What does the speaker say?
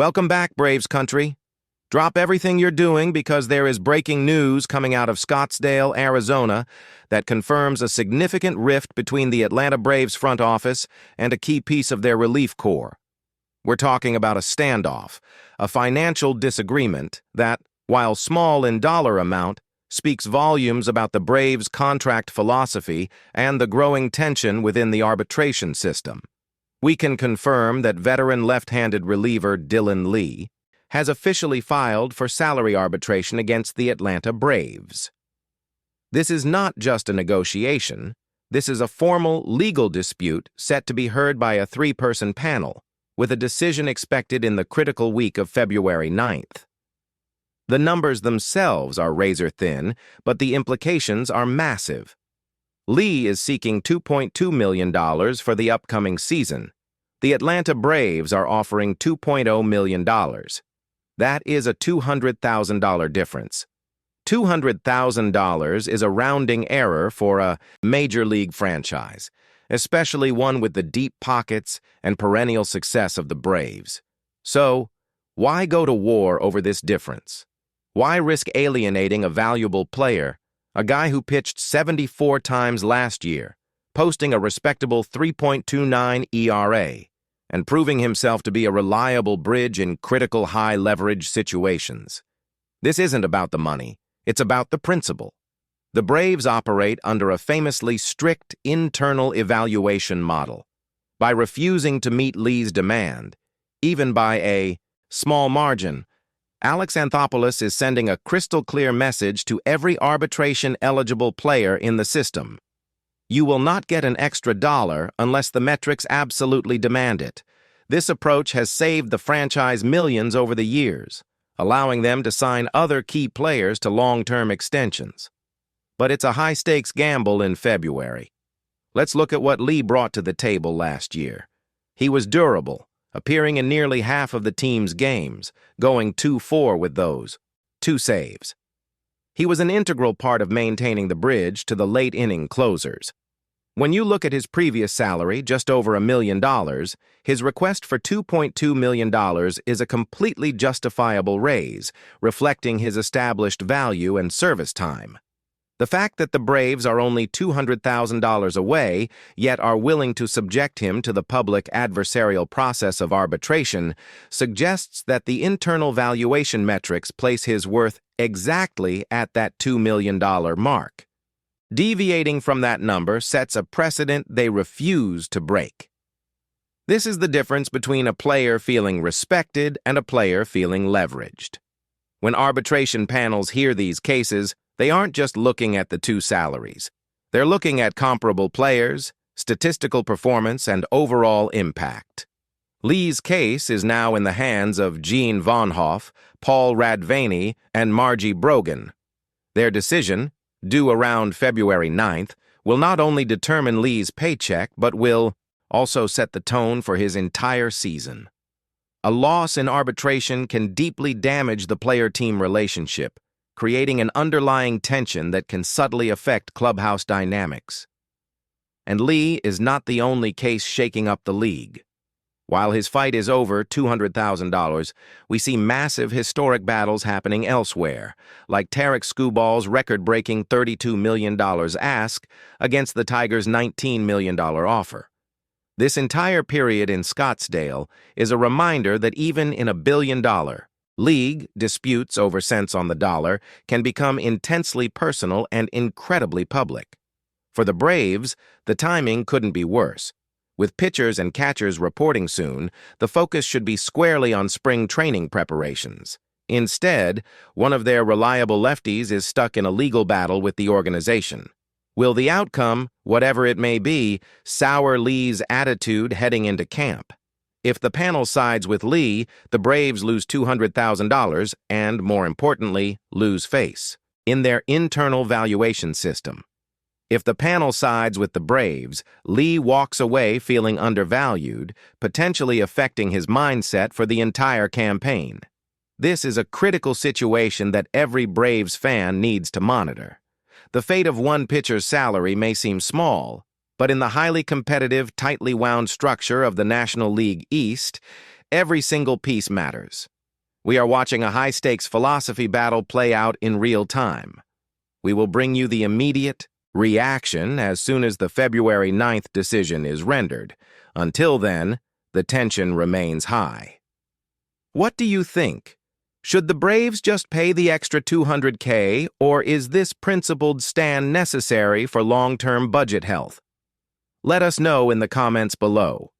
Welcome back, Braves country. Drop everything you're doing because there is breaking news coming out of Scottsdale, Arizona that confirms a significant rift between the Atlanta Braves front office and a key piece of their relief corps. We're talking about a standoff, a financial disagreement that, while small in dollar amount, speaks volumes about the Braves' contract philosophy and the growing tension within the arbitration system. We can confirm that veteran left-handed reliever Dylan Lee has officially filed for salary arbitration against the Atlanta Braves. This is not just a negotiation. This is a formal legal dispute set to be heard by a three-person panel, with a decision expected in the critical week of February 9th. The numbers themselves are razor-thin, but the implications are massive. Lee is seeking $2.2 million for the upcoming season. The Atlanta Braves are offering $2.0 million. That is a $200,000 difference. $200,000 is a rounding error for a major league franchise, especially one with the deep pockets and perennial success of the Braves. So, why go to war over this difference? Why risk alienating a valuable player, a guy who pitched 74 times last year, posting a respectable 3.29 ERA, and proving himself to be a reliable bridge in critical high-leverage situations? This isn't about the money, it's about the principle. The Braves operate under a famously strict internal evaluation model. By refusing to meet Lee's demand, even by a small margin, Alex Anthopoulos is sending a crystal-clear message to every arbitration-eligible player in the system. You will not get an extra dollar unless the metrics absolutely demand it. This approach has saved the franchise millions over the years, allowing them to sign other key players to long-term extensions. But it's a high-stakes gamble in February. Let's look at what Lee brought to the table last year. He was durable, appearing in nearly half of the team's games, going 2-4 with those, 2 saves. He was an integral part of maintaining the bridge to the late-inning closers. When you look at his previous salary, just over $1 million, his request for $2.2 million is a completely justifiable raise, reflecting his established value and service time. The fact that the Braves are only $200,000 away, yet are willing to subject him to the public adversarial process of arbitration, suggests that the internal valuation metrics place his worth exactly at that $2 million mark. Deviating from that number sets a precedent they refuse to break. This is the difference between a player feeling respected and a player feeling leveraged. When arbitration panels hear these cases, they aren't just looking at the two salaries. They're looking at comparable players, statistical performance, and overall impact. Lee's case is now in the hands of Gene Von Hoff, Paul Radvaney, and Margie Brogan. Their decision, due around February 9th, will not only determine Lee's paycheck, but will also set the tone for his entire season. A loss in arbitration can deeply damage the player-team relationship, creating an underlying tension that can subtly affect clubhouse dynamics. And Lee is not the only case shaking up the league. While his fight is over $200,000, we see massive historic battles happening elsewhere, like Tarek Skubal's record-breaking $32 million ask against the Tigers' $19 million offer. This entire period in Scottsdale is a reminder that even in a billion-dollar league, disputes over cents on the dollar can become intensely personal and incredibly public. For the Braves, the timing couldn't be worse. With pitchers and catchers reporting soon, the focus should be squarely on spring training preparations. Instead, one of their reliable lefties is stuck in a legal battle with the organization. Will the outcome, whatever it may be, sour Lee's attitude heading into camp? If the panel sides with Lee, the Braves lose $200,000 and, more importantly, lose face in their internal valuation system. If the panel sides with the Braves, Lee walks away feeling undervalued, potentially affecting his mindset for the entire campaign. This is a critical situation that every Braves fan needs to monitor. The fate of one pitcher's salary may seem small, but in the highly competitive, tightly wound structure of the National League East, Every single piece matters. We are watching a high-stakes philosophy battle play out in real time. We will bring you the immediate reaction as soon as the February 9th decision is rendered. Until then, the tension remains high. What do you think? Should the Braves just pay the extra $200K, or is this principled stand necessary for long-term budget health? Let us know in the comments below.